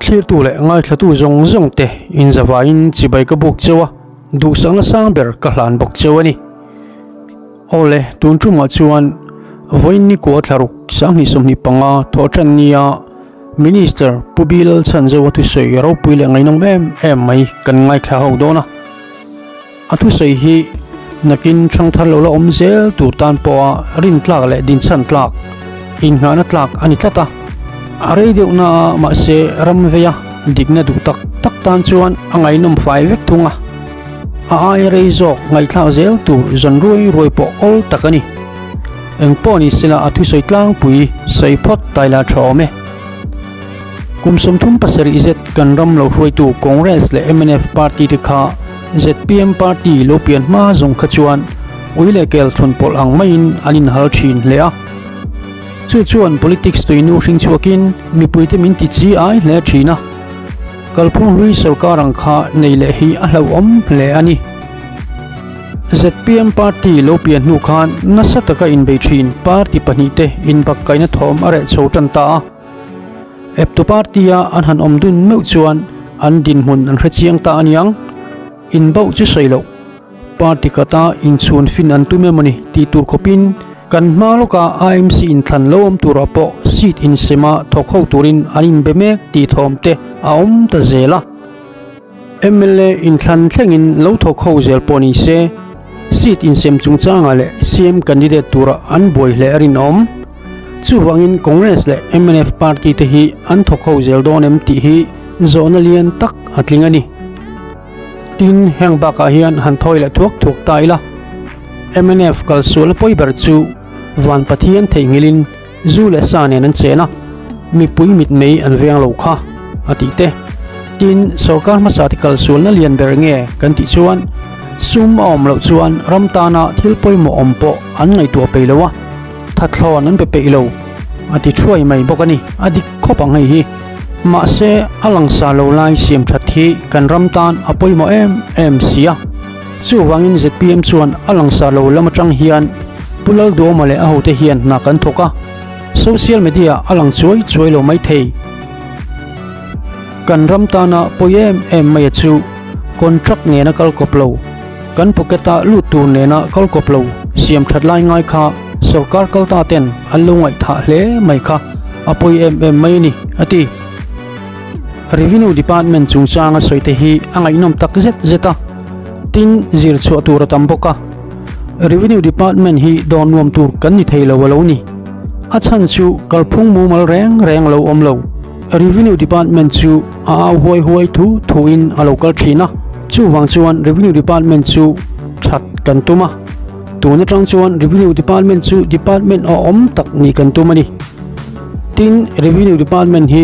clear tu le ngai thatu zong zong te in zawa in chibai ka buk chewa du sang la sang ber ka hlan bok chewani ole tun chu ma chuan voin ni ko tharuk sang ni som ni panga tho than nia minister pubil chanzo tu soi ro puile ngai nong em mai kan ngai kha ho do na atu sei hi nakin thang thar lo la om zel tu tan po rin tlak le din chan tlak in ngana tlak ani tlata are deu na ma se ram veya digna du tak tak tan chuan angai nom fai vek thunga a ai rei zok ngai thla zel tu zon roi po ol takani eng po ni sila atu soi tlang pui sei phot taila thome kumsum thum pasari izet kan ram lo roi tu congress le MNF party de kha ZPM party lo pian ma zong khachuan uile kel thun pol ang main anin hal thin lea chu chuan politics to inu hring chuakin mi puite min ti chi ai le thina kalphung lui sarkar ang kha nei le hi a hlo om le ani ZPM party lo pian nu khan na sataka in be thin party pani te in bak kaina thom are chho tan ta ep to party a an han om dun meu chuan an din mun an hrechiang ta aniang in bau chu soilo party kata in chun fin an tu memani ti tur khopin kan maloka IMC in than lom turapo seat in sema thokho turin anin bemek ti thomte aom ta zela MLA in than thlengin lo thokho zel poni se seat in sem chungchanga le CM candidate tura an boi le arin om chu wangin congress le MNF party te hi an thokho zel don MT hi zonalian tak atlingani tin heng baka hian han thoi la thuak taila MNF kalsul poi ber chu van pathian theingilin zu le sanen an chena mi pui mit mei an veng lo kha ati te tin sarkar ma sati kalsul na lian ber nge kan ti chuan sum om lo chuan ramtana thil poi mo ompo an ngai tu peilowa thathlon an pe peilo ati thuai mai bokani adi khopang hei hi ma se alang sa lo lai siam thathi kan ramtan apoi mo em sia chu wangin ZPM chuan alang sa lo lamatang hian pulal do male a hote hian na kan thoka social media alang choi lo mai thei kan ramtana poem mai chu contract nge na kal koplo kan poketa lu tu ne na kal koplo siam thatlai ngai kha sarkar kalta ten alungai tha hle mai kha apoi mai ni ati revenue department chungchanga soite hi angai nom tak zeta tin zir chu tur tamboka revenue department hi don nuam tur kan ni theilo walo ni achan chu kalphung mu mal reng lo om lo revenue department chu a hoi thu in a local thina chu wang chuan revenue department chu that kan tuma tuna tang chuan revenue department chu department o om tak ni kan tumani tin revenue department hi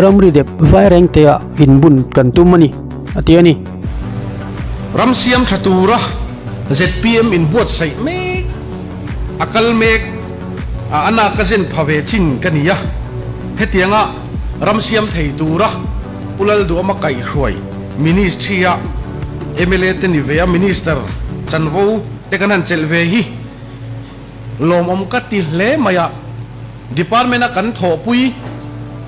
ramri dep vai reng te a inbun kan tumani atiani ramsiam thatura ZPM in buat sai me akal mek ana kazen phave chin kania hetianga ramsiam theitura pulal du ama kai hroi ministry a MLA te ni ve minister chanvo te kanan chelve hi lom om kati hle maya department a kan tho pui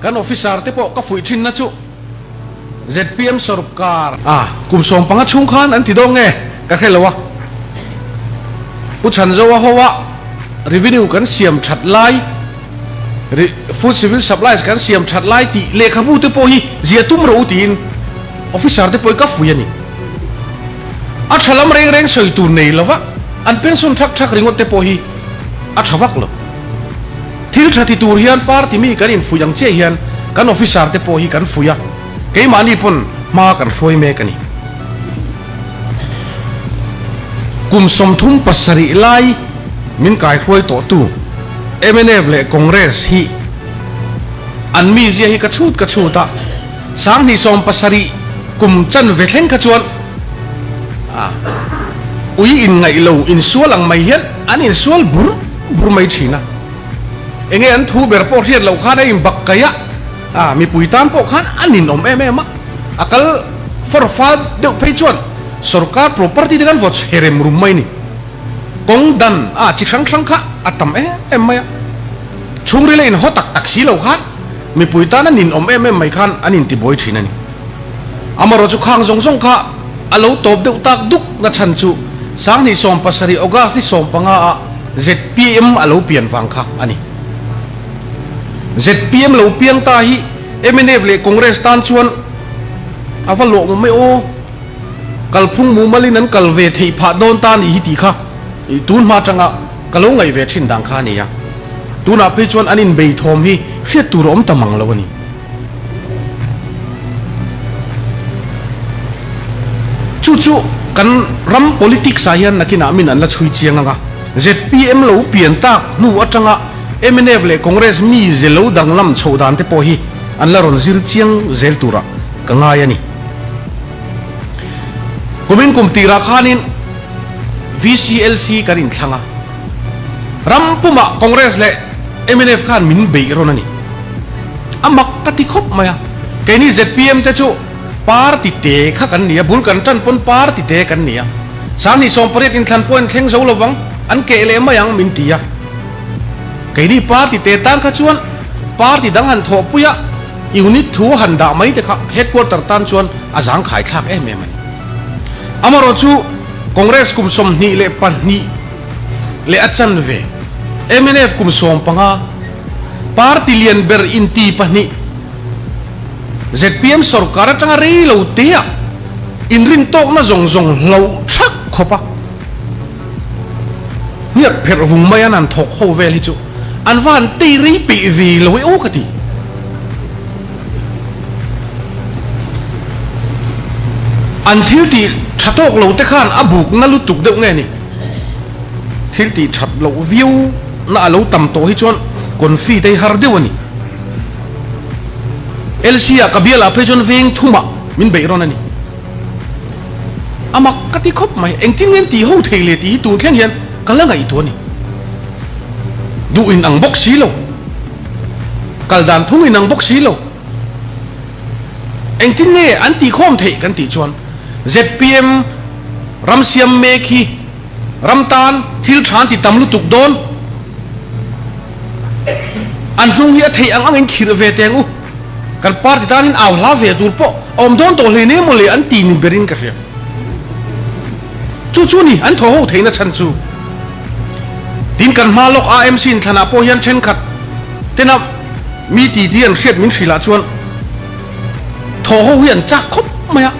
kan officer te po ka fui thin na chu ZPM sarkar kumsom panga chung khan an ti dong nge ka khelawa puchan zo wa howa revenue kan siam that lai food civil supplies kan siam that lai ti lekha bu te po hi zia tum ro tin officer te po ka fui ani a thalam reng soi tur nei lawa an pension thak ringot te po hi a thawak lo thil thati tur hian party mi kan in fuyang che hian kan officer te po hi kan fuya ke mani pon ma kan foi me kani kum som thum pasari lai min kai khoi to tu MNF le congress hi an mi zia hi ka chuta sang ni som pasari kum chan ve thleng ka chuan ui in ngai lo in sualang mai hian an in sual bur mai thina enge an thu ber po hian lo khana in bakkaya mi puitam po khan anin om em akal for fad de pe chuan sarkar property de kan vote herem rumai ni kong dan chi khang kha atam em maya chungri le in hotak taksi lo khan mi puita na nin om em mai khan anin ti boy thina ni amaro chu khang zong zong kha alo top deuh tak duk na chan chu sang ni som pasari august ni som panga a ZPM alo pian wang kha ani ZPM lo piang ta hi MNF le congress tan chuan avalo mo mai o kalphung mu malin an kalve thei pha don ta ni hi ti kha I tun ma changa kalau ngai ve thin dang kha ni ya tuna pe chuan anin bei thom hi hriat tur om tamang lo ni chu kan ram politics ayan nakina min an la chui chiang anga ZPM lo pian tak nu atanga MNF le congress mi zelo dang lam chodan te po hi an la ron zir chiang zel tura kanga yani kumin kum tira khanin VCLC karin thanga ram puma congress le MNF khan min bei ronani amak kati khop maya kaini ZPM te chu party te kha kan nia bul kan chan pon party te kan nia sani som paret in thlan point thleng zo lowang an ke le mayang min tia kaini party te tan kha chuan party dang han tho puya unit thu han da mai te kha headquarter tan chuan azang khai thak em amaro chu congress kum som ni le pan ni le achan ve MNF kum som panga party lian ber inti pani ZPM sarkar atanga rei lo tia in ring tok na zong zong lo thak khopa niat pher vung mayan an thok ho vel hi chu an van ti ri pi vi lo o kati an thil ti thatok lo te khan abuk na lu tuk deuh nge ni thil ti that lo view na lo tam to hi chon konfi dei har deuh ni LCA kabiala pejon veng thuma min beiron ani amak kati khop mai engtin ngen ti ho theile ti tu thleng hian kalanga I to ni du in ang box silo kaldan thung in ang box silo engtin nge anti khom thei kan ti chuan ZPM ramsiam mekhi ramtan thil than ti tamlu tuk don an hlung hi a thei ang in khir ve tengu kan party tanin aw la ve dur po om don to le ne mo le an ti ni berin ka ria chu ni an tho ho theina chan chu tin kan ma lok AMC in thana po hian chen khat tena mi ti dian hriat min thrila chuan tho ho hian chak khop maya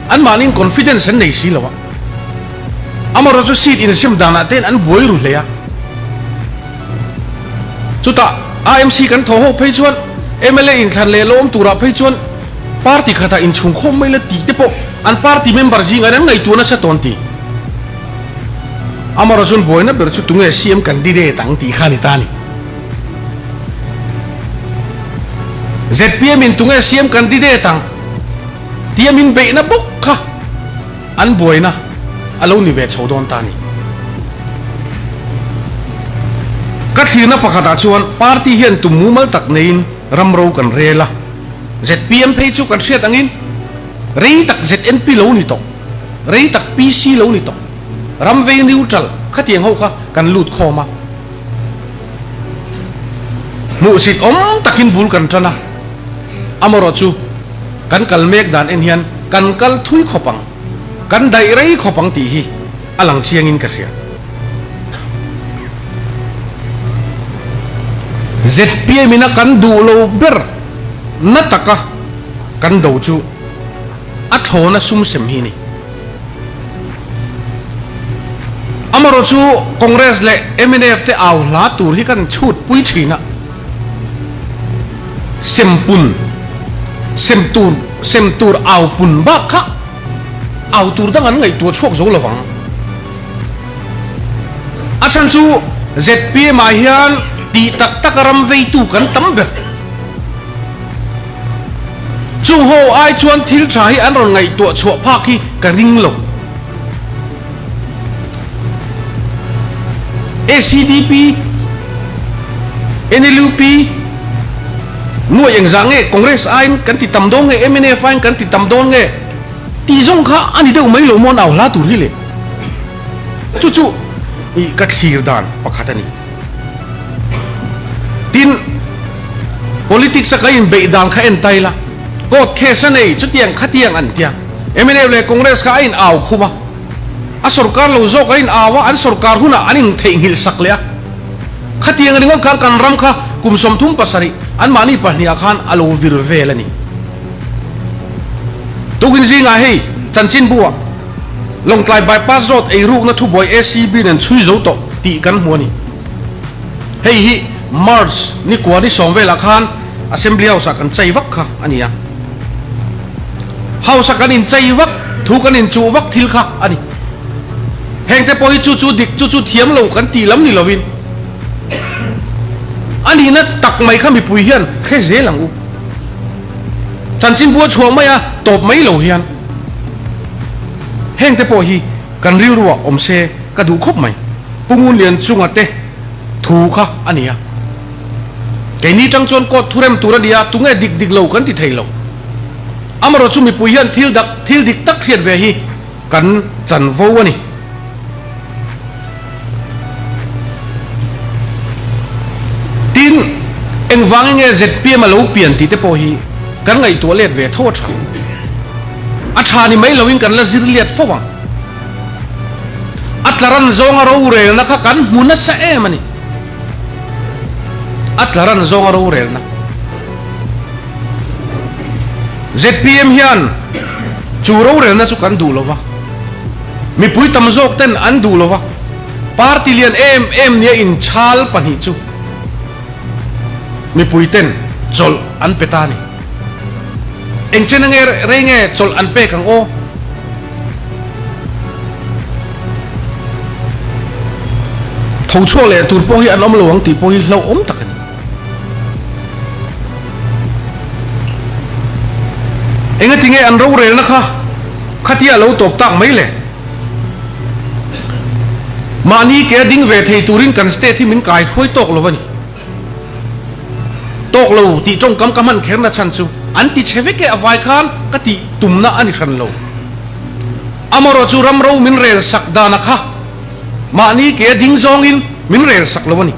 an manin confidence an nei si lawa amaro chu seat in sim dana ten an boi ru le ya chuta AMC kan tho ho phei chuan MLA in than le lom tura phei chuan party khata in chung khom mai la ti te po an party member jing an ngai tu na sa ton ti amaro chun boina ber chu tunge CM candidate ang ti khani tani ZPM in tunge CM candidate ang tiam in be na bok kha an boina alo ni ve chodon tani kathina pakhata chuan party hian tumumal tak nein ramro kan rela ZPM phei chu kan hriat angin rei tak ZNP lo ni to rei tak PC lo ni to ramve neutral khatiang ho kha kan lut khoma mu sit om takin bul kan chana amaro chu kan kalmek dan en hian kan kal thui khopang kan dai rei khopang ti hi alang chiang in ka ria ZPM ina kan du lo ber na taka kan do chu athona sum sem hi ni amaro chu congress le MNF te aw la tur hi kan chut pui thina sem tur aw pun ba kha aw tur dang an ngai tu chok zo lawang achan chu ZPM a hian ti tak takaram vei tu kan tamber chung ho ai chuan thil tha hi an ron ngai tu chho phak hi ka ring lo ACDP NLUP nuôi yang zang nge congress ain kan ti tam dong nge MNF ain kan ti tam dong nge ti zong kha ani deuh mai lo mon aw la tur hi le chu I ka thlir dan pakhatani tin politics sa kain be dang kha en tai la court case nei chu tiang kha tiang an tia MNA le congress kha in aw khuma a sarkar lo zo kain awa an sarkar huna aning theing hil sak le kha tiang ringon kha kan ram kha kum som thum pasari an mani pahnia khan alo vir velani tugin zinga hei chanchin buwa long tlai bypass road ei ru na thu boy ACB nen chui zo to ti kan huani hei hi Mars ni kwani somvela khan assembly house kan chaiwak kha ania house kan in chaiwak thu kan in chu wak thil kha ani hengte poi chu dik chu thiam lo kan ti lam ni lovin ani na tak mai kha mi pui hian khe ze lang u chanchin bua chuang mai a top mai lo hian hengte po hi kan riu ruwa omse ka du khop mai pungun lian chunga te thu kha ania cái ní trăng chôn cột thu rem tura dia tu nghe dik lâu kan ti thei lo amaro chu mi pui hian thil dik tak hian ve hi kan chan vo ani tin eng wang nge ZPM alo pian ti te po hi kan ngai to let ve tho tha a tha ni mai loin kan la zir liat fo wang atlaran zonga ro re na kha kan muna sa e mani atlaran zonga ro re na ZPM hian chu ro re na chu kan du lova mi pui tam zok ten an du lova party lian em nia in chal pani chu mi pui ten chol an petani eng chen nge re nge chol an pe kang o thau cho le tur po hi an om lo ang ti po hi lo om tak ani enga tinge an ro re na kha khatia lo tok tak mai le mani ke ding ve thei turin kan state thi min kai khoi tok lo wani tok lo ti trong kam kaman kher na chan chu an ti cheve ke avai khan ka ti tumna ani khan lo amaro chu ram ro min rel sak da na kha mani ke ding zong in min rel sak lo wani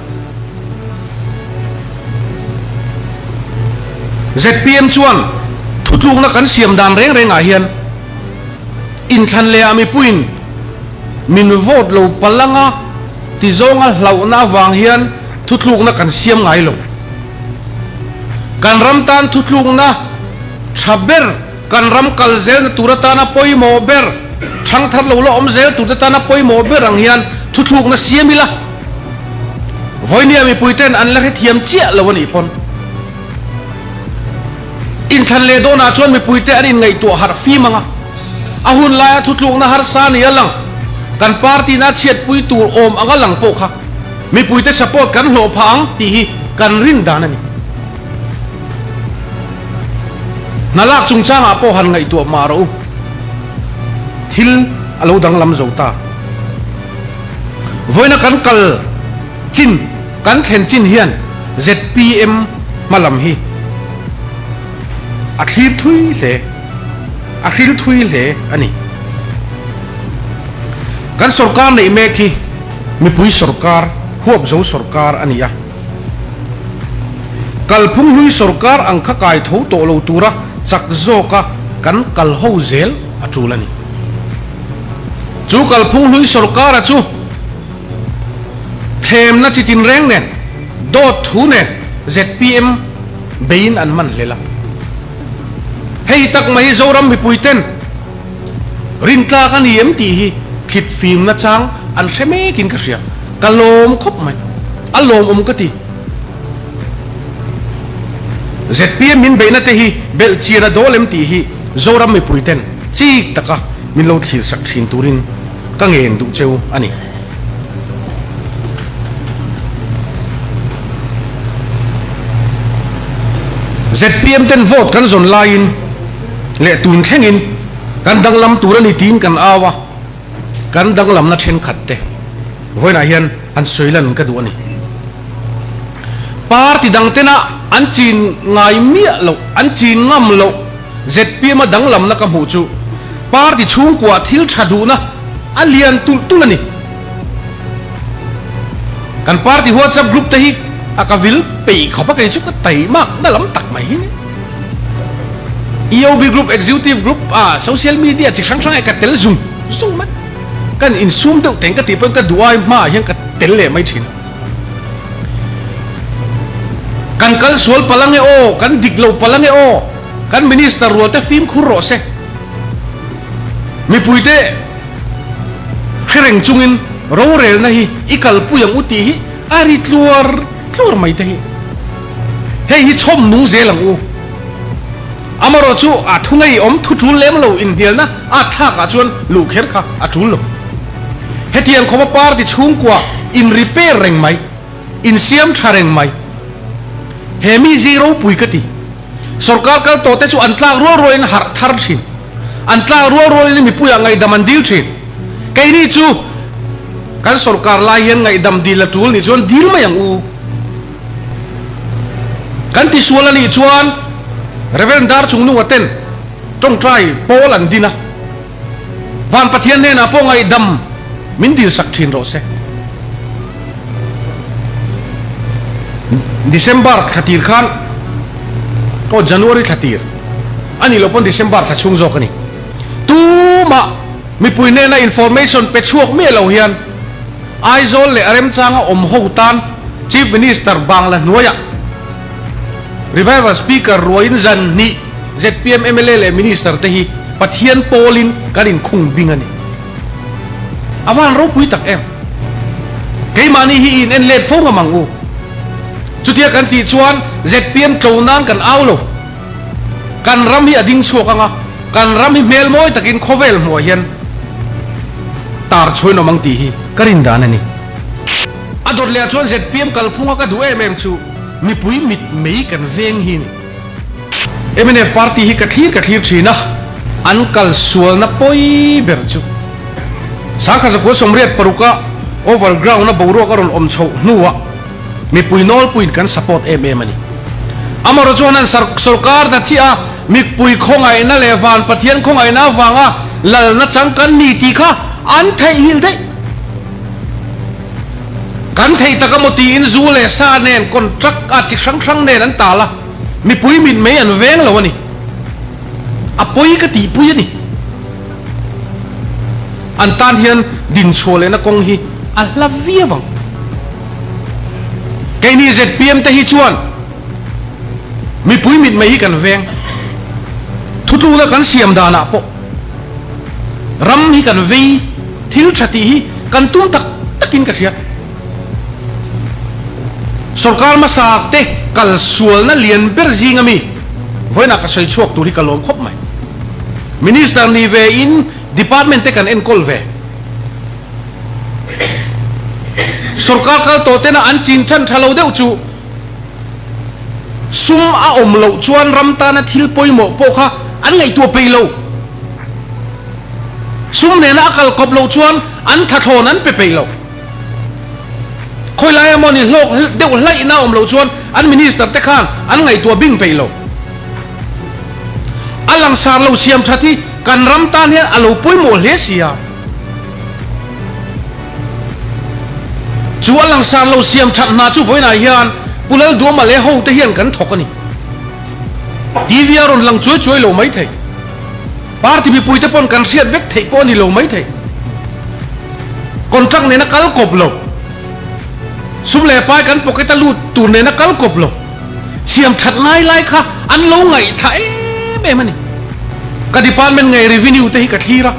ZPM chuan thutlung na kan siam dan reng reng a hian in than le ami puin min vote lo palanga ti zonga hlau na wang hian thutlung na kan siam ngai lo kan ram tan thutlung na thaber kan ram kal zel na turata na poi mo ber thang thar lo lo om zel turata na poi mo ber ang hian thutlung na siamila voini ami puiten an la thiam chia lo wani pon in than le do na chon mi puite an in ngai to har fi manga ahun la thutlung na har sa ni alang kan party na chiat pui tur om anga lang po kha mi puite support kan hlo phang ti hi kan rin dan ani nalak chung chang a po han ngai to maro thil alo dang lam zota voina kan kal chin kan thlen chin hian ZPM malam hi akhir thui le ani kan sarkar nei me ki mi pui sarkar huap zo sarkar ania kalphung hui sarkar ang kha kai tho to lo tura chak zo ka kan kal ho zel atulani chu kalphung hui sarkar a chu them na chitin reng nen dot thu nen ZPM bein an man lela hei tak mai zoram mi puiten rinta kan yem ti hi thit film na chang an hreme kin ka ria kalom khop mai alom ka ti ZPM min beina te hi bel chira dolem ti hi zoram mi puiten chi taka min lo thil sak thin turin ka ngen du cheu ani ZPM ten vote kan zon lain le tun thlengin kan dang lam turani tin kan awa kan dang lam na then khatte voina hian an soilan ka du ani party dang tena an chin ngai mia lo an chin ngam lo ZPM dang lam na ka mu chu party chung kwa thil thadu na alian tul tulani kan party WhatsApp group te hi akavil pei khopa kai chu ka tai mak na lam tak mai hi EOB group executive group social media chi sang sang ka tel zoom ma kan in zoom deuh teng ka ti pon ka duai ma hian ka tel le mai thin kan kal sol palang o kan diklo palang o kan minister ro te film khuro se mi puite khereng chungin ro rel na hi ikal puyang uti hi ari tlur mai te hi hei hi chom nung zelang u amaro chu a thungai om thu thu lem lo indial na a tha ka chuan lu kher kha a thul lo hetiang khoma par ti chung kwa in repair reng mai in siam thareng mai hemi zero pui kati sarkar kal to te chu antla ro in har thar thin antla ro in mi puya ngai damandil thin kai ni chu kan sarkar lai hian ngai dam dil la tul ni chuan dil mai ang u kan ti suala ni chuan reverend dar chung nu aten tong trai pol an dina van pathian ne na po ngai dam min dil sak thin ro se December khatir khan o January khatir ani lopon December sa chung zo kani tu ma mi puine na information pe chuak me lo hian aizol le arem changa om ho tan chief minister bangla noya revival speaker roin zan ni ZPM MLA le minister te hi pathian polin karin khung bingani awan ro pui tak em kei mani hi in en let fo ngamang u chutia kan ti chuan ZPM tlonan kan aulo kan ram hi ading chokanga kan ram hi mel moi takin khovel mo hian tar choino mang ti hi karin dan ani ador le chuan ZPM kalphunga ka du em chu mi pui mit mei kan veng hi ni MNF party hi ka thlir thina an kal sual na poi ber chu sakha za ko somriat paruka overground na boro karon om chho nuwa mi pui nol puin kan support MM ani amaro chuan sarkar da chia mi pui khongai na lewan pathian khongai na wanga lal na chang kan ni ti kha an thai hil dei kan thei takamoti in zu le sa nen contract a chi sang nen an tala mi pui min me an veng lo ani a poi ka ti pui ani an tan hian din chole na kong hi a la viawang cái ni ZPM te hi chuan mi pui mit mai kan veng thu thu la kan siam dana po ram hi kan vei thil thati hi kan tum takin ka thia sarkar ma sa te kal sual na lian ber jinga mi voina ka sei chuak tu ri kalom khop mai minister ni ve in department te kan en kol ve sarkar kal to te na an chin than thalo deuh chu sum a om lo chuan ram ta na thil poi mo po kha an ngai tu pe lo sum ne na akal kop lo chuan an tha thon an pe pe lo khoi lai amoni lok deuh lai na om lo chuan an minister te khan an ngai tu bing pe lo alang sar lo siam thati kan ram ta ne alo poi mo le sia chu alang sar lo siam that na chu voina hian pulal du ma le ho te hian kan thok ani TV ron lang chuai lo mai thei party bi pui te pon kan riat vek thei pon ni lo mai thei contract ne na kal kop lo sum le pai kan pocket lu tu ne na kal kop lo siam that lai kha an lo ngai thai be mani ka department ngai revenue te hi ka thira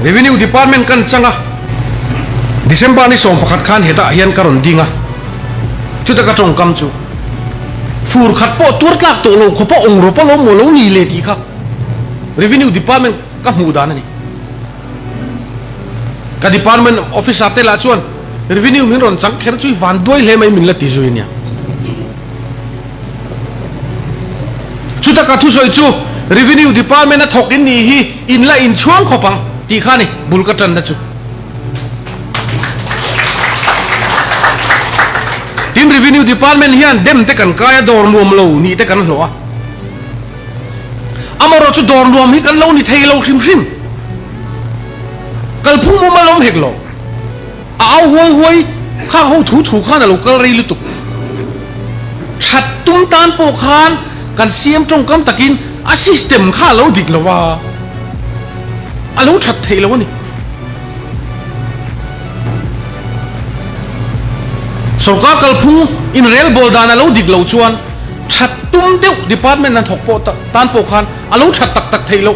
revenue department kan changa December ni som pakhat khan heta hian karon dinga chuta ka tong kam chu fur khat po tur tlak to lo khopo ong ro po lo mo lo ni le ti kha revenue department ka mu dan ni ka department office ate la chuan revenue min ron chang kher chui van doi le mai min la ti zuinia chuta ka thu soi chu revenue department na thok in ni hi in la in chuang khopang ti kha ni bul ka tan na chu tin revenue department hian dem te kan kaya dor nuam lo ni te kan hloa amaro chu dor nuam hi kan lo ni thei lo hrim kal phung mo malom hek lo au hoi ข้างห้องถูข้างน่ะลูกกะรีลุตุชัดตุ้มตานโปคานกันเสียมจงกำตะกินอาซิสเต็มข้าเราดิกแล้วว่าเราชัดเทแล้ววะนี่สกากลพุงอินเรลบอลดานะเราดิกเราชวนชัดตุ้มเดียวดีพาร์ตเมนต์นั้นถกโปตานโปคานเราชัดตักเทแล้ว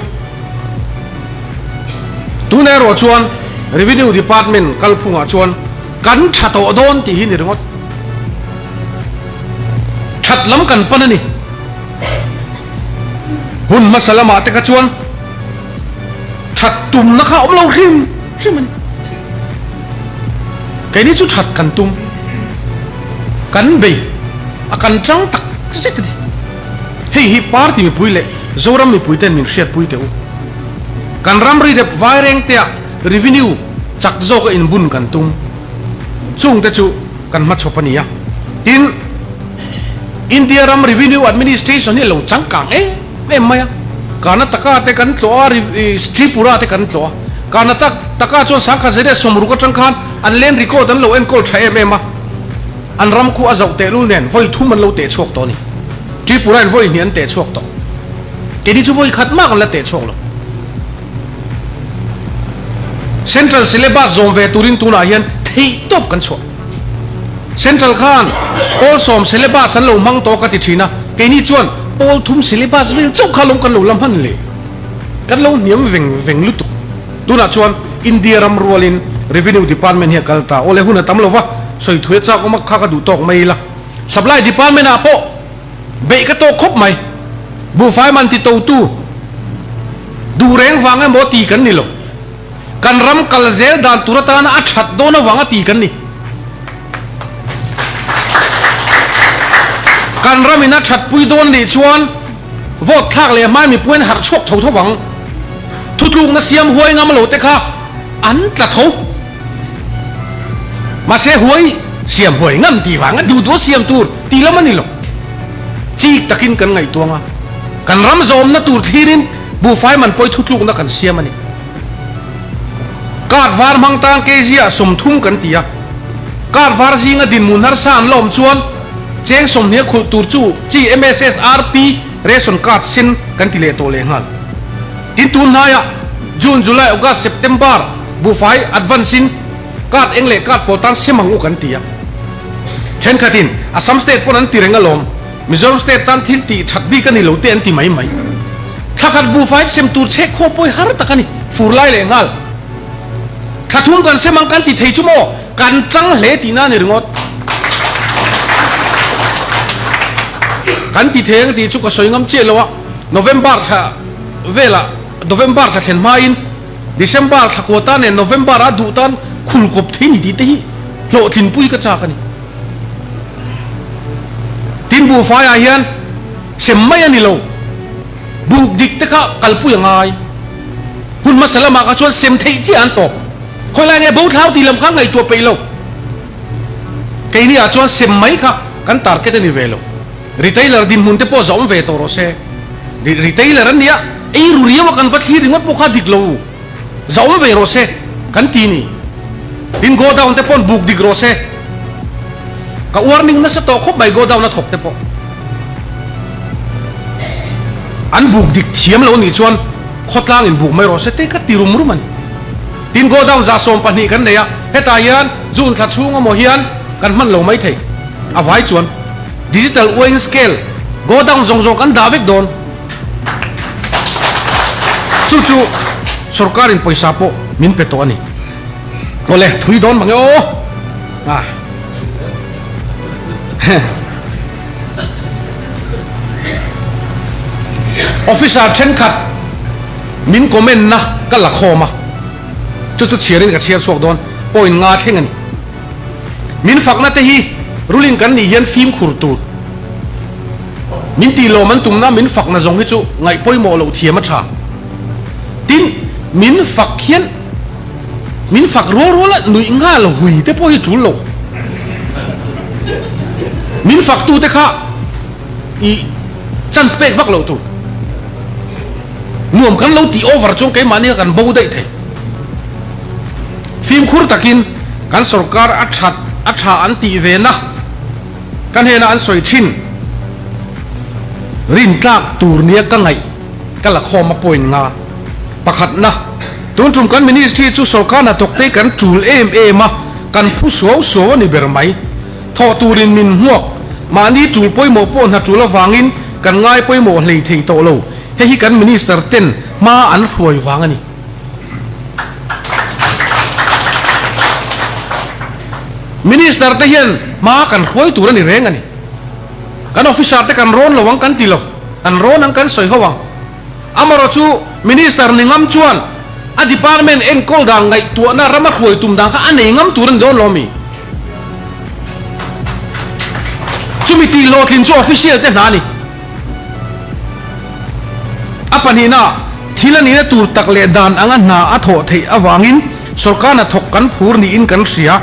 ตัวนี้เราชวน Revenue Department กลพุงชวนกันชัดโตโดนที่หินนี่รึงดชัดล้ำกันปะนี่หุ่นมาสลามาแต่กระชวนชัดตุ่มนะคะอมเราหิมใช่ไหมแกนี่ชุดชัดกันตุ่มกันเบย์อากันจังตักเสร็จดิเฮ้ยฮิปาร์ตี้มีปุยเล่โซรัมมีปุยเต้นมีเชียร์ปุยเต๋อกันรำรีเดบไวเร่งเตะ revenue จักโจกอินบุญกันตุ่มช่วงเตจูกันมัดชอปนียตินอินเดียรัม revenue administration นี่เราจังกังเนี่ยไม่อะการนัตตะก้าเตกันตัวสตรีปุระเตกันตัวการนัตตะก้าจนสังกัดเสด็จสมรุกจังคันอันเล่นริโก้ดันเราเอ็นโกลใช้มาอันรำคู่อาเจ้าเตลุเนียนไฟทุ่มมันเราเตะชกตัวนี้สตรีปุระไฟเนียนเตะชกตัวแกนี่ช่วยขัดมากกันละเตะชกเลยเซ็นทรัลซิเลบัสโซนเวตูรินตูนาเย็นที่ตบกันชกเซ็นทรัลคานโอลสอมซิเลบัสสันเรามังโตกันติดทีนะแกนี่ชวนโอลทุ่มซิเลบัสวิลจุกขาลงกันเราลำพันเลยกันเราเหนียวเวงลุตุตูน่าชวนอินเดียรัมรัวลิน revenue department เฮียกัลตาโอเลหุนตั้มเราวะสวยถวยจากก็มักข้ากระดูตอกไม่ละ supply department อาโปเบกโตครบไหมบูไฟมันติโตตู้ดูแรงฟังไอ้หมอตีกันนี่หรอกันรำกัลเซลดานตุรตานะอัดชัดโดนวังตีกันนี่การรำมินัดชัดปุยโดนดิชวนวอดทักเลยไม่มีปุยหัดชกเท่าวังทุกลุงนะเสียมหวยงามมาโหลดแต่ข้าอันกระทบมาเสียหวยเสียมหวยงามตีวังดูตัวเสียมตูดตีแล้วมันนี่หรอกจีกตะกินกันไงตัวงะกันรำโจมนะตูดทีรินบูไฟมันปอยทุกลุงนะกันเสียมันนี่การวาร์มังตางเกจียสมทุ่มกันตีอะการวาร์จิงดินมุนฮาร์ซานลมชวนเจงสมเนียขุตูจูจี MSSRP เรสอนการ์ดสินกันติเลโตเลงัลตินตูนนายะจูนจุลัยออกัสเซปเทมเบอร์บูไฟอัดวันสินการ์ดเองเลการ์ดโปรตันเซมังอุกันตีอะเช่นขัดินอาสัมสเตทปนันตีเรงอลมมิโซรัมสเตทตันทิลตีชัดบีกันนี่เหลวเตียนตีไม่ถ้าขัดบูไฟเซมตูเช็คโคปอยฮาร์ตะกันนี่ฟูร์ไลเลงัลถ้าทุ่มกันเซมังกันตีเทจุโมกันจังเลตีน่านี่รึงอดกันตีเทงตีชุกก็สวยงามเจลวะโนเวมบาร์ชาเวลาโนเวมบาร์ชาเห็นมาอินเดซembర్ชากัวตานเนี่ยโนเวมบาร์อาดูตันคุลกบทีนี่ตีเตะโลทินปุยกระจากกันนี่ทินบูไฟอาเฮียนเสมไม่ยันนี่โลบุกดิกเตะข้ากัลปุยยังไงคุณมาสลามากระชวนเสมเทจีอันโตคนไรเนี่ยบูเท้าตีลำข้างไงตัวไปโลแกนี่อาชวนเสมไม่ค่ะกันตาร์เก็ตนี่เวโลretailer din munte po zom ve to rose di retailer an nia ei ruria wa kan vathi ringot po kha diklo zom ve rose kan ti ni din go down te pon buk dik rose ka warning na sa to khop bai go down na thok te po an buk dik thiam lo ni chuan khotlang in buk mai rose te ka tirum ruman din go down za som pani kan ne ya heta yan jun tha chunga mo hian kan man lo mai thei avai chuan digital weighing scale go down zong kan davik don chu sarkarin paisa po min peto ani ole thui don mang o officer chen khat min comment na ka la khoma chu chiarin ka chiar sok don point nga theng ani min fakna te hi ruling kan ni hian phim khurtu min ti lo man tum na min fak na zong hi chu ngai poi mo lo thiam a tha tin min fak hian min fak ro la nui nga lo hui te po hi chu lo min fak tu te kha i chan spek vak lo tu nuam kan lo ti over chong ke mani kan bo dei the phim khur takin kan sarkar a that tha an ti ve na kan he na an soi thin rin tlak tur nia ka ngai kala khoma point nga pakhat na tun tum kan ministry chu sarkar na tok te kan tul ma kan phu so ni ber mai tho turin min huak mani tul poi mo pon ha tul awangin kan ngai poi mo hlei thei to lo he hi kan minister ten ma an hruai wang ani minister te hian ma kan hruai tur ani reng ani kan officer te kan ron lawang kan tilo an ron ang kan soi hawang amaro chu minister ni ngam chuan a department en kol dang ngai tu na rama hruai tum dang kha anei ngam turan don lomi chumi ti lo thin chu official te nani apani na thilani na tur tak le dan anga na a tho thei awangin sarkar na thok kan phur ni in kan ria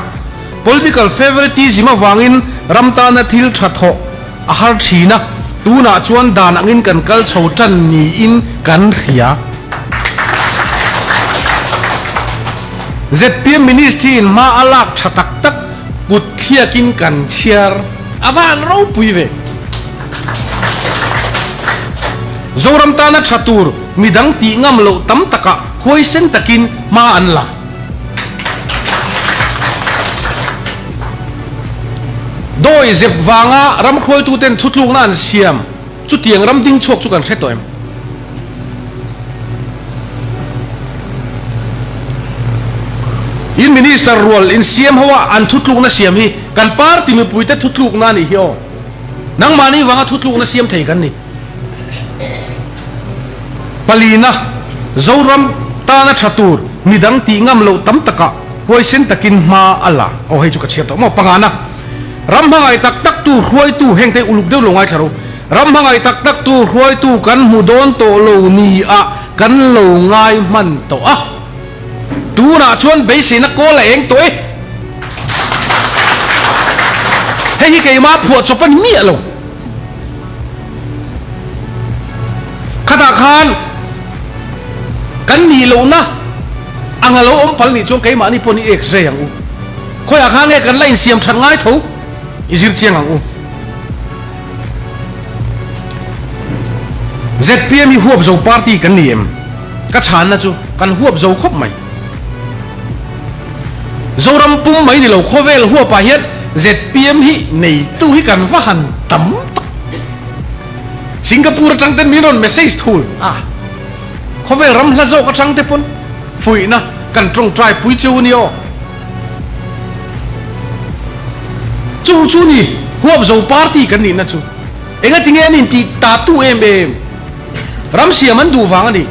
political favoritism awangin ramta na thil tha tho a har thina tuna chuan dan angin kan kal chho tan ni in kan ria ZPM ministry in ma alak thatak tak puthiakin kan chiar awan ro puive zoram ta na thatur midang ti ngam lo tam taka hoisen takin ma anla doi zep wanga ram khoi tu ten thutluk na an siam chu tiang ram ding chok chu kan hretoim in minister role in siam hawa an thutluk na siam hi kan party mi puite thutluk na ni hi o nang mani wanga thutluk na siam thei kan ni palina zoram ta na thatur midang ti ngam lo tam taka hoisen takin ma ala o hei chu ka chiat mo pangana ram hangai tak tak tu huai tu heng te uluk deu longai tharo ram hangai tak tak tu huai tu kan mudon to lo ni a kan lo ngai man to a tu na chuan be se na ko la eng to e hei hi ke ma phu chopan mi alo khata khan kan ni lo na angalo om pal ni chuan ke ma ni poni x-ray ang u khoi a khang e kan lain siam than ngai tho izir chiang ang u ZPM hi huap zo party kan niem ka chan na chu kan huap zo khop mai zoram pum mai ni lo khovel huapa hiat ZPM hi nei tu hi kan va han tam Singapore tang ten minon message thul khovel ram hla zo ka tang te pon fui na kan trong trai pui chu ni o chu ni huap zo party kan ni na chu enga tinge ni ti ta tu em ram siam an du wang ani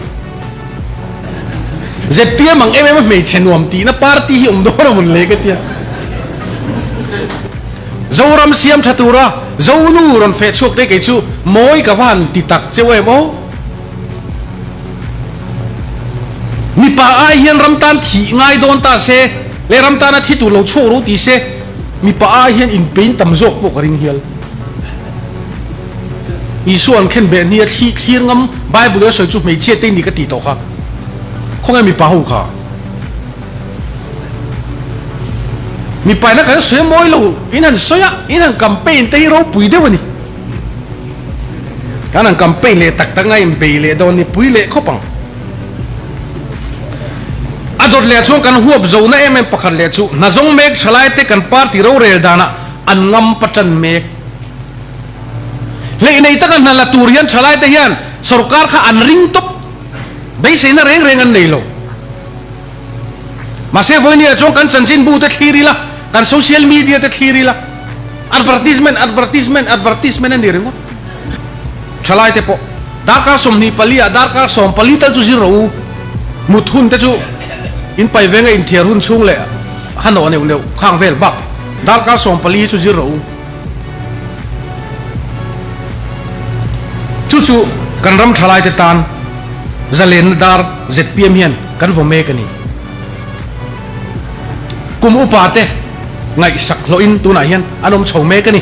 ZPM ang em me chenuam ti na party hi do ra mun le ka tia zo ram siam thatura zo nu ron fe chok te ke chu moi ka van ti tak chewe mo mi pa ai hian ram tan thi ngai don ta se le ram tan a thi tu lo cho ro ti se mi pa ai hian in pain tam jok po ring hial i suan khen be ni thi thir ngam bible so chu mei che te ni ka ti to kha khong ai mi pa hu kha mi pa na ka se moi lo inan soya inan campaign te ro pui de wani kanan campaign le tak tak ngai be le don ni pui le khopang adot le chung kan huap zo na em pakhat le chu na zong mek thalai te kan party ro rel dana an ngam patan mek le nei ta kan la turian thalai te hian sarkar kha an ring top bei se na reng an nei lo ma se voi ni chung kan chanchin bu te thiri la kan social media te thiri la advertisement ani rengo thalai te po darka som ni palia darka som palita chu zero muthun te chu in pai venga in thierun chung le hano ne uneu khang vel bak darka som pali chu zero chu kan ram thalai te tan zalen dar ZPM hian kan vo me kani kum upate ngai sak lo in tu na hian anom chho me kani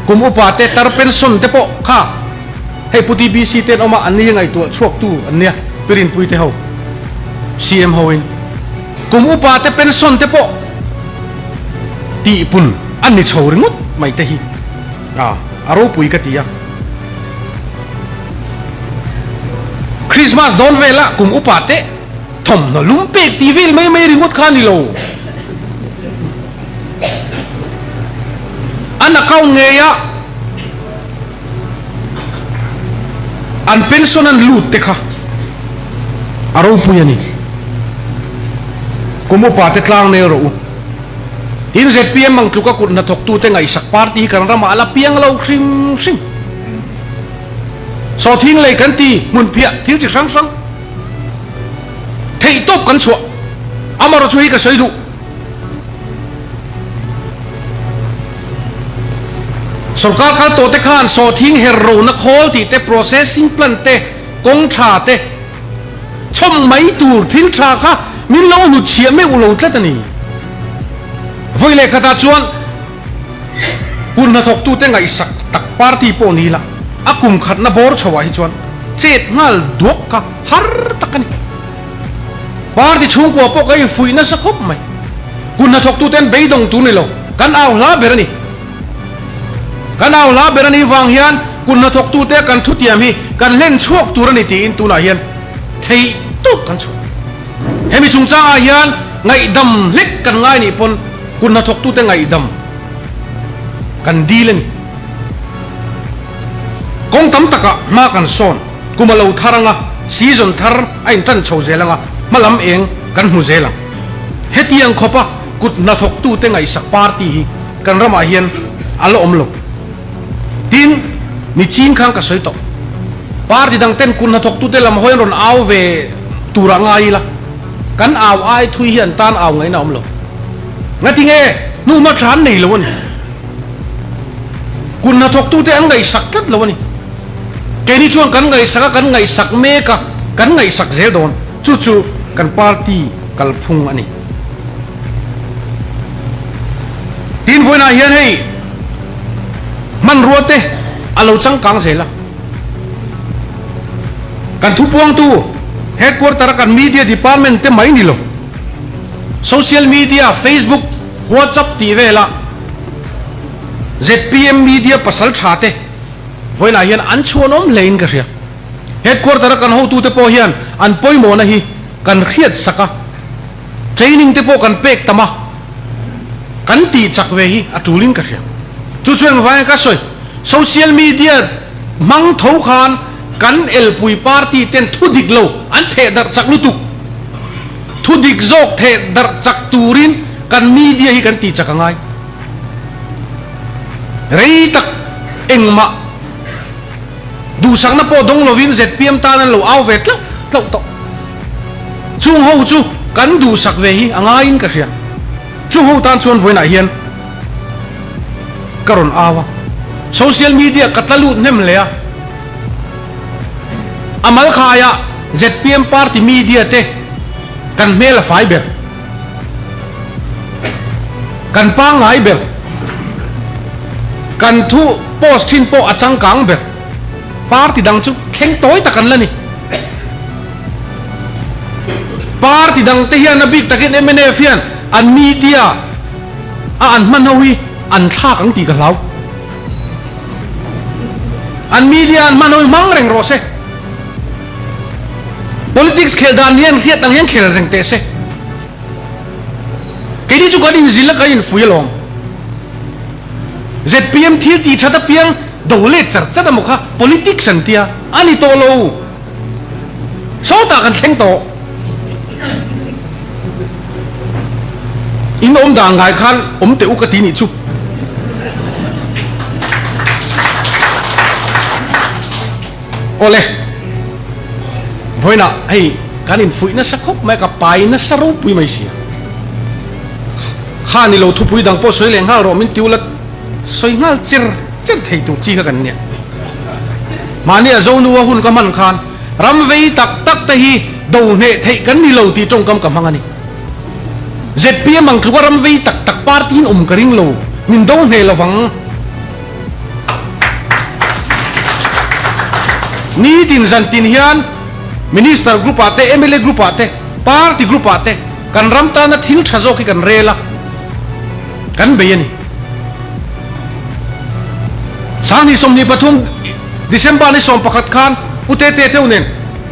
kum upate tar pension te po kha hei puti BC ten oma an ni ngai tu chuak tu an nia pirin pui te ho CM hoin kum upa te pension te po ti pun an ni chho ringot mai te hi aro pui ka tia Christmas don vela kum upate thom no lumpe tivil mai ringot khani lo an account nge ya an pension an lut te kha aro pui ani kum upate tlang ne ro in ZPM mang tluka kut na thok tu te ngai sak party kan rama ala piang lo khrim sim so thing lei kan ti mun phia thil chi sang sang thei top kan chua amaro chui ka soidu sarkar kha to te khan so thing hero na khol ti te processing plant te kong tha te chom mai tur thil tha kha min lo nu chia me u lo tlat ani voi le khata chuan kun na thok tu te ngai sak tak party po ni la akum khat na bor chawa hi chuan chet ngal duak ka har takani party chung ko po kai fui na sakhop mai kun na thok tu ten beidong tu ni lo kan aw la berani wang hian kun na thok tu te kan thu tiam hi kan len chuak turani ti in tu na hian thei tu kan chu hemi chung cha hian ngai dam lek kan ngai ni pon kun na thok tu te ngai dam kan dilen kong tam taka ma kan son kumalo tharanga season thar ain tan chho zelanga malam eng kan hu zelang hetiang khopa kut na thok tu te ngai sak party hi kan rama hian alo omlo tin ni chin khang ka soito party dang ten kun na thok tu te lam hoin ron aw ve turanga ila kan aw ai thui hian tan aw ngai na omlo ngati nge nu ma than nei lawon kun na thok tu te an ngai sak tat lawani ke ni chuan kan ngai sak me ka kan ngai sak zel don chu kan party kal phung ani tin voina hian hei man ruate alo chang kang zela kan thu puang tu headquarter kan media department te mai ni lo social media Facebook WhatsApp ti vela ZPM media pasal thate voina hian an chuanom lein ka ria headquarter kan ho tu te po hian an poimo na hi kan khiat saka training te po kan pek tama kan ti chak ve hi atulin ka ria chu chuan vai ka soi social media mang tho khan kan el pui party ten thu dik lo an the dar chak lu tu thu dik jok the dar chak turin kan media hi kan ti chak ngai rei tak engma du sang na po dong lovin ZPM tanan lo aw vet lo to chung ho chu kan du sak ve hi angain ka ria chung ho tan chuan voina hian karon awa social media katlalu nem lea amal khaya ZPM party media te kan mela fiber kan pa ngai ber kan thu post thin po achang kang ber party dang chu theng toy takan lani party dang te hian abik takin MNF hian an media an manawi an tha kang ti ka lau an media an manawi mang reng ro se politics khel dan hian khiat dang hian khel reng te se ke di chu ka din zila ka in fuilong ZPM thil ti thata piang dole char chada mukha politics an tia ani to lo so ta kan theng to in om da ngai khan om te u ka ti ni chu ole voina hey kan in fui na sakhop mai ka pai na saru pui mai sia khani lo thu pui dang po soi leng ha ro min tiulat soi ngal chir thei tu chi ka kan nia mani a zonu wa hun ka man khan ram vei tak te hi do ne thei kan ni lo ti tong kam hangani ZPM mang thu ram vei tak party ka ring lo min do ne lawang ni tin zan tin hian minister group ate MLA group ate party group ate kan ram ta na thil thazo ki kan rela kan be ani sang ni som ni pathum December ni som pakhat khan utete theunen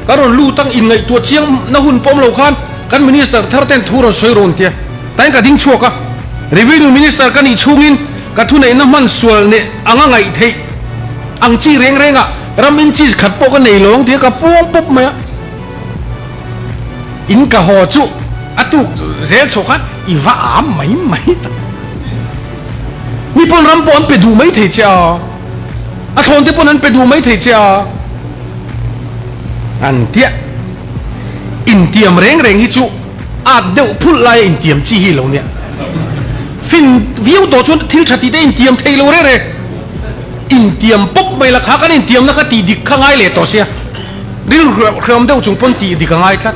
karon lu tang in ngai tu chiang na hun pom lo khan kan minister tharten thuron soiron tia tain ka ding chuaka revenue minister kan I chungin ka thunei na man sual ne anga ngai thei ang chi reng renga ramin chi khat po ka nei long tia ka pom pop ma in ka ho chu atu zel chokha iwa am mai ta ni pon ram pon pe du mai thei cha a thon te pon an pe du mai thei cha an tia in tiam reng hi chu a deu phul lai in tiam chi hi lo ne fin viu to chun thil thati te in tiam thei lo re in tiam pop mai la kha kan in tiam na ka ti dik khangai le to sia ril khram deu chung pon ti dik khangai thlat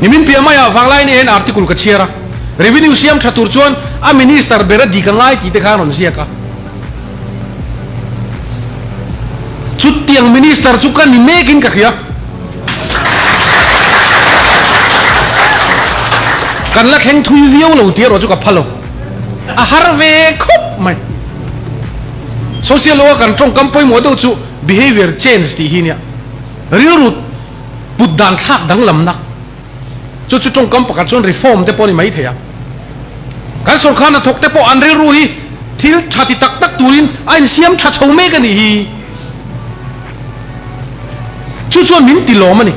nimin pia maya wanglai ni en article ka chiara revenue siam thatur chuan a minister bera dik khangai ti te khanon sia ka chut tiang minister chu kan ni mekin ka khia kan la kheng thui viau lo tia ro chu ka phalo a harve khop mai social law kan trong kampoi mo do chu behavior change ti hi nia real root pudan thak dang lam na chu trong kam pakat chon reform te poni mai theya kan sarkar na thok te po anre ru hi thil thati tak tak turin ain siam tha chho me ka ni hi chu chon min ti lo mani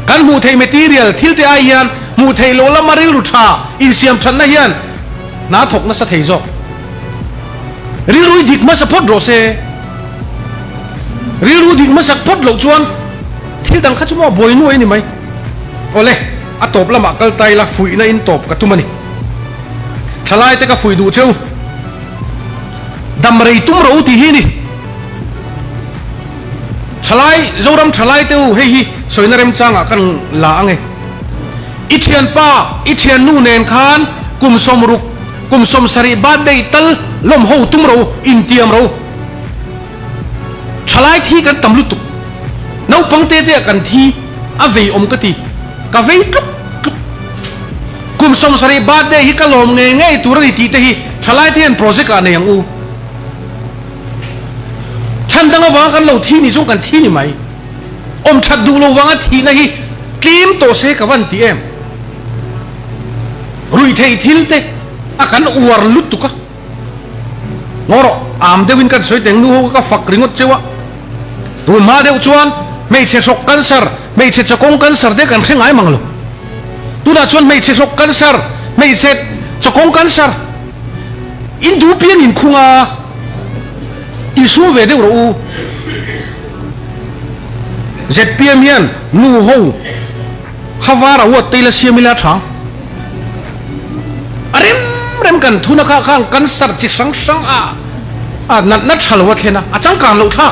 kan mu thei material thil te ai hian mu thei lo la maril ru tha in siam than na hian na thok na sa thei zo ri ru dik ma support ro se ri ru dik ma support lo chuan thil dang kha chu mo boi nu ai ni mai ole a top lama kal tai la fui na in top ka tumani thalai te ka fui du cheu dam rei tum ro ti hi ni thalai zoram thalai te u he hi soinarem changa kan la ange ithian pa ithian nu nen khan kum som ruk kum som sari ba dei tal lom ho tum ro in tiam ro thalai thi kan tam lu tu nau pang te te kan thi a vei om ka ti ka vei tuk kum som sari ba dei hi ka lom nge nge turani ti te hi thalai thian project a ne yang u chan dang wa kan lo thi ni chung kan thi ni mai om that du lo wanga thi na hi kim to se ka wan ti em rui thei thil te akan uar lut tu ka ngoro am de win kan soi teng nu ka fak ringot chewa tun ma de chuan mei che sok cancer mei che chakong cancer de kan khengai manglo tu na chuan mei che sok cancer mei che chakong cancer in du pian in khunga in su ve de ro ZPM hian nu ho hawara wa teila siamila thang rem kan thuna kha khang kan sar chi sang sang a na thalwa thena a chang kan lo tha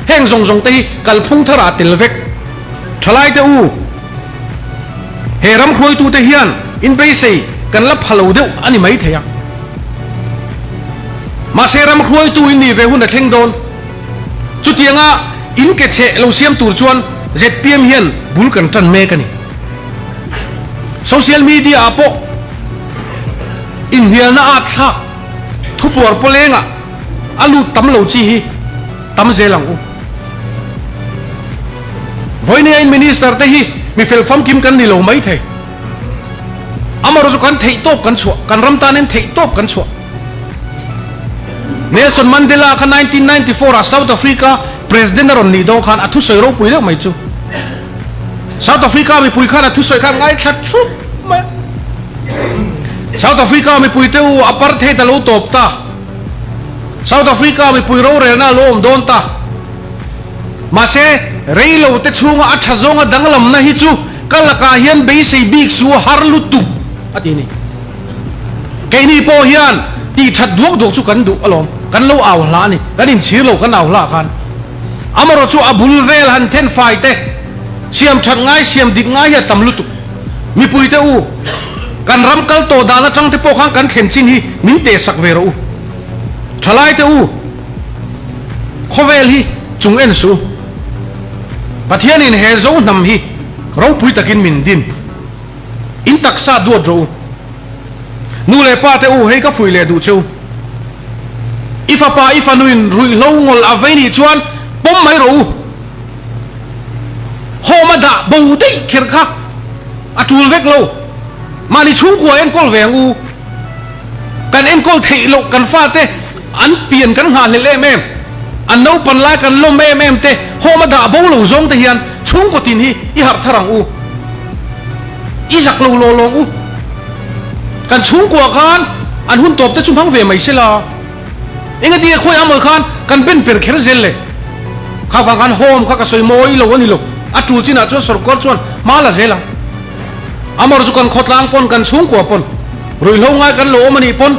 heng zong zong te kal phung thara til vek thalai te u heram khoi tu te hian in be sei kan la phalo deu ani mai theya ma seram khoi tu in ni ve hun na theng don chu tianga in ke che lo siam tur chuan ZPM hian bul kan tan me kani social media apo in hian na a tha thupor polenga alu tam lo chi hi tam zelang u voine in minister te hi mi fel fam kim kan ni lo mai the amaro zu kan thei top kan chua kan ram tanen thei top kan chua Nelson Mandela ka 1994 a South Africa president ron ni do khan athu soi ro pui le mai chu South Africa mi pui khan athu soi khan ngai that chu South Africa mi pui te u apartheid lo top ta South Africa mi pui ro re na lom don ta ma se reilo te chunga atha zonga danglam na hi chu kalaka hian be sei big su har lu tu atini keini po hian ti that duok duok chu kan du alom kan lo aw hla ni kan in chir lo kan aw hla khan amaro chu abul vel han ten fai te siam that ngai siam dik ngai ya tam lu tu mi pui te u kan ram kal to dana chang te po khang kan khen chin hi min te sak ve ro thalai te u khovel hi chung en su pathian in he zo nam hi ro pui takin min din in taksa du ro nu le pa te u hei ka fui le du chu ifa pa ifa nuin rui lo ngol aveini chuan pom mai ro homa da bo dei kher kha atul vek lo mani chung kwa en kol veng u kan en kol thei lo kan fa te an pian kan ha le le mem an no pan la kan lo mem te homa da bo lo zong te hian chung ko tin hi i har tharang u i jak lo lo lo u kan chung kwa khan an hun top te chung hang ve mai sela enga dia khoi amol khan kan ben per kher zel le kha khan hom kha ka soi moi lo ani lo atu china cho sarkar chuan mala zela amar chu kan khotlang pon kan chung kwa pon rui lo ngai kan lo mani pon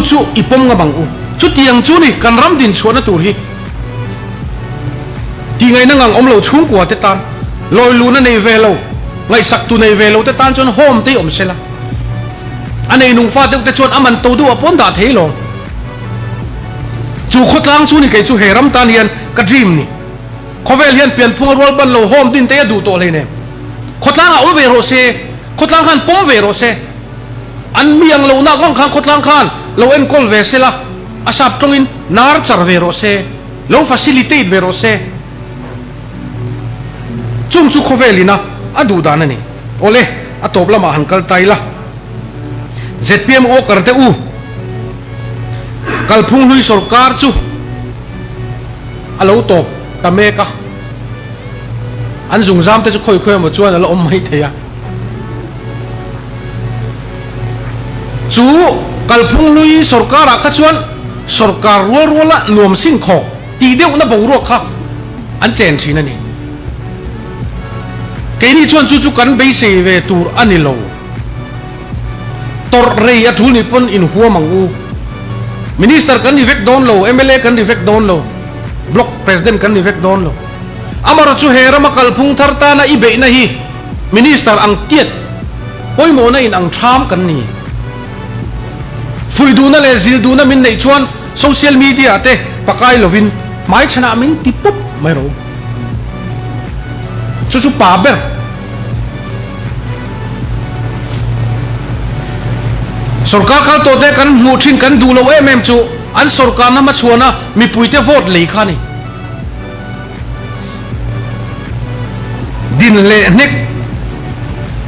chu ipom nga bang u chu tiang chu ni kan ram din chuan tur hi ti ngai na ngang om lo chung kwa te tan loi lu na nei ve lo ngai sak tu nei ve lo te tan chon hom te om sela anei nung fa te chuan aman to du apon da thei lo chu khotlang chu ni kai chu heram tan hian ka dream ni khovel hian pian phung rol ban lo hom din te du to le ne khotlang a om ve ro se khotlang khan pom ve ro se an miang lo na gong khan khotlang khan lo en kol ve se la asap tongin nar char ve ro se lo facilitate ve ro se chung chu khovelina adu dan ani ole atop lama hankal taila ZPM o karte u kalphung lui sarkar chu alo top tameka an zung jam te chu khoi khoi ma chuan alo om mai theya chu kalphung lui sarkar a kha chuan sarkar rola nuam sing kho ti deuh na bo ro kha an chen thin ani cái này chuan chu kan be se ve tur ani lo tor rei a thul ni pon in huwa mangu minister kan ni vek don lo MLA kan ni vek don lo block president kan ni vek don lo amar chu hera ma kalphung thar ta na ibe na hi minister ang tiet poi mo na in ang tham kan ni fui du na le zil du na min nei chuan social media te pakai lovin mai chana min tipop mai ro chu pa ber sarkar kal to te kan mu thin kan du lo em chu an sarkar na ma chuana mi puite vote le khani din le nek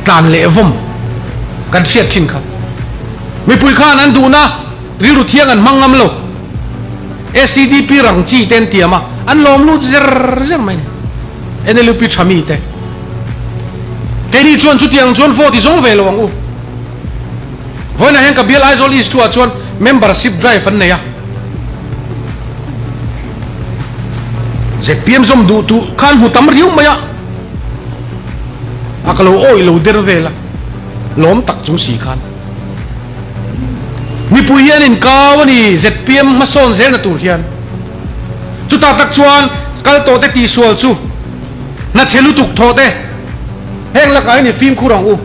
tan le vom kan siat thin kha mi pui khan an du na ri ru thiang an mangam lo SCDP rang chi ten tiama an lom lu zer mai NLP chami te ni chuan chu tiang chuan 40 zong ve lo ang u voi na hen ka bial aizol is tu a chuan membership drive an neya ZPM zom du tu khan hu tam riu maya akalo oi lo der vela lom tak chung si khan ni pu hian in kawani ZPM ma son zel na tur hian chu ta tak chuan kal to te ti sual chu na chelu tuk tho te heng la kai ni film khurang u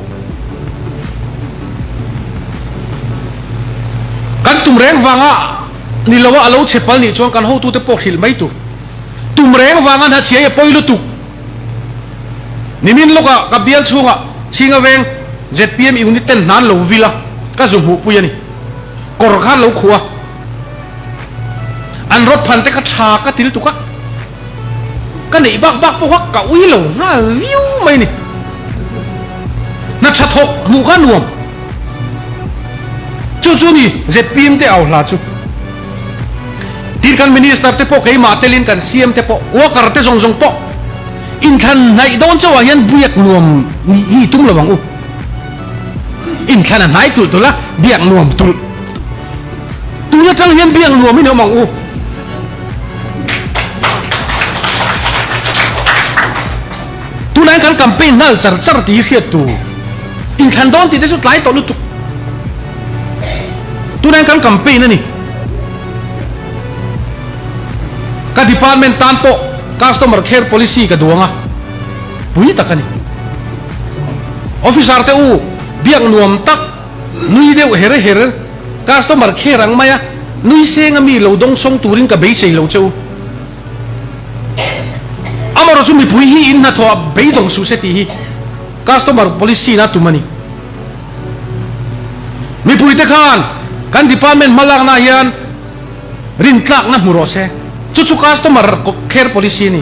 kan tum reng wanga ni lawa alo chepal ni chuan kan ho tu te po hil mai tu tum reng wanga na chie poilu tu nimin loka ka bial chunga chinga veng ZPM unit ten nan lo vila ka zum hu pu yani kor khan lo khuwa an rot phan te ka tha ka til tu ka kan nei bak po hak ka ui lo nga view mai ni na cha thok mu khan nuam chu ni ZPM te au hla chu tir kan minister te po kai ma telin kan CM te po wa kar te zong po in than nai don chawa hian buyak nuam ni hi tum lawang u in than nai tu la biak nuam tu la tang hian biak nuam mi no mang u tu lai kan campaign nal char ti khiat tu in than don ti te su tlai to lu tu tu lai kan campaign ani ka department tan po customer care policy ka duanga pui takani officer te u biang nuam tak nui deu here customer care ang maya nui senga mi lo dong song turin ka be sei lo cheu amaro su mi pui hi in na tho be dong su se ti hi customer policy na tumani mi pui te khan kan department malang na hian rin tlak na murose chu customer care policy ni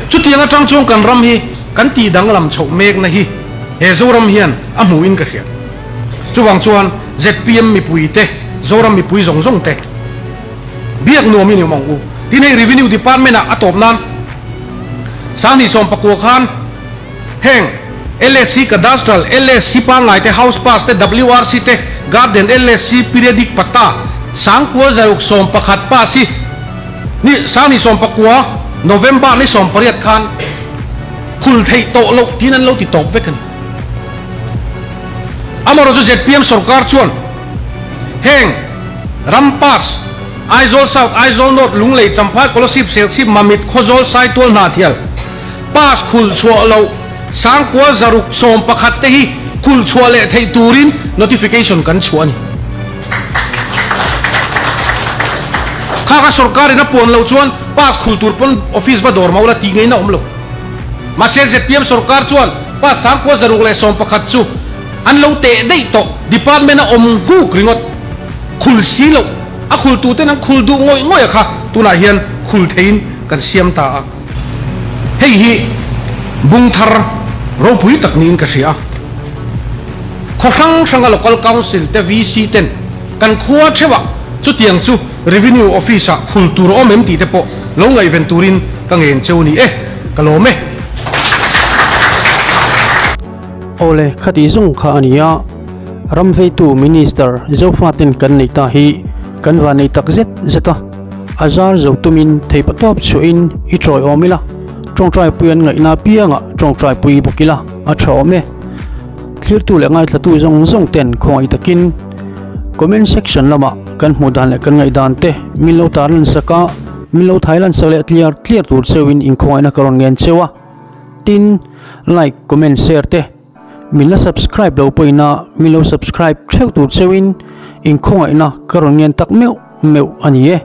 chu tianga tang chung kan ram hi kan ti dang lam chho mek na hi he zoram hian a mu in ka hria chuwang chuan ZPM mi pui te zoram mi pui zong zong te biak no mi ni mong u tin hei revenue department a atop nan sani som pakua khan heng LSC cadastral LSC pa ngai te house pass te WRC te garden LSC periodic pata sang ko zaruk som pakhat pa si ni sani som pakua November ni som pariat khan khul thei to lo tinan lo ti top vekan amaro jo ZPM sarkar chuan heng rampas Aizol South Aizol North lunglei champa kolosip selsip mamit khozol sai tol na thial pas khul chua lo sang ko zaruk som pakhat te hi khul chua le thei turin notification kan chuani kha sarkar na pon lo chuan pas khul tur pon office va dor maula ti ngei na omlo ma se ZPM sarkar chuan pas sang ko zaruk le som pakhat chu an lo te dei to department na om hu kringot khul silo a khul tu te nang khul du ngoi ngoi kha tuna hian khul thein kan siam ta hei hi bung thar ro pui tak nin ka ria khothang sanga local council te VC ten kan khuwa thewa chu tiang chu revenue office a khul tur om em ti te po lo ngai venturin ka ngen cheu ni kalome ole khati zung kha ania ramvei tu minister zofatin kan nei ta hi kan va nei tak zeta azar zo tumin thei patop chuin I troi omila trong trai puan ngai na pianga trong trai pui bokila a thome clear tu le ngai thatu zong zong ten khoi takin comment section lama kan mudan le kan ngai dan te milo taran saka milo thailand sale clear tur chewin in khoi na karon ngen chewa tin like comment share te mila subscribe lo poina milo subscribe theu tur chewin in khoi na karon ngen tak meu ani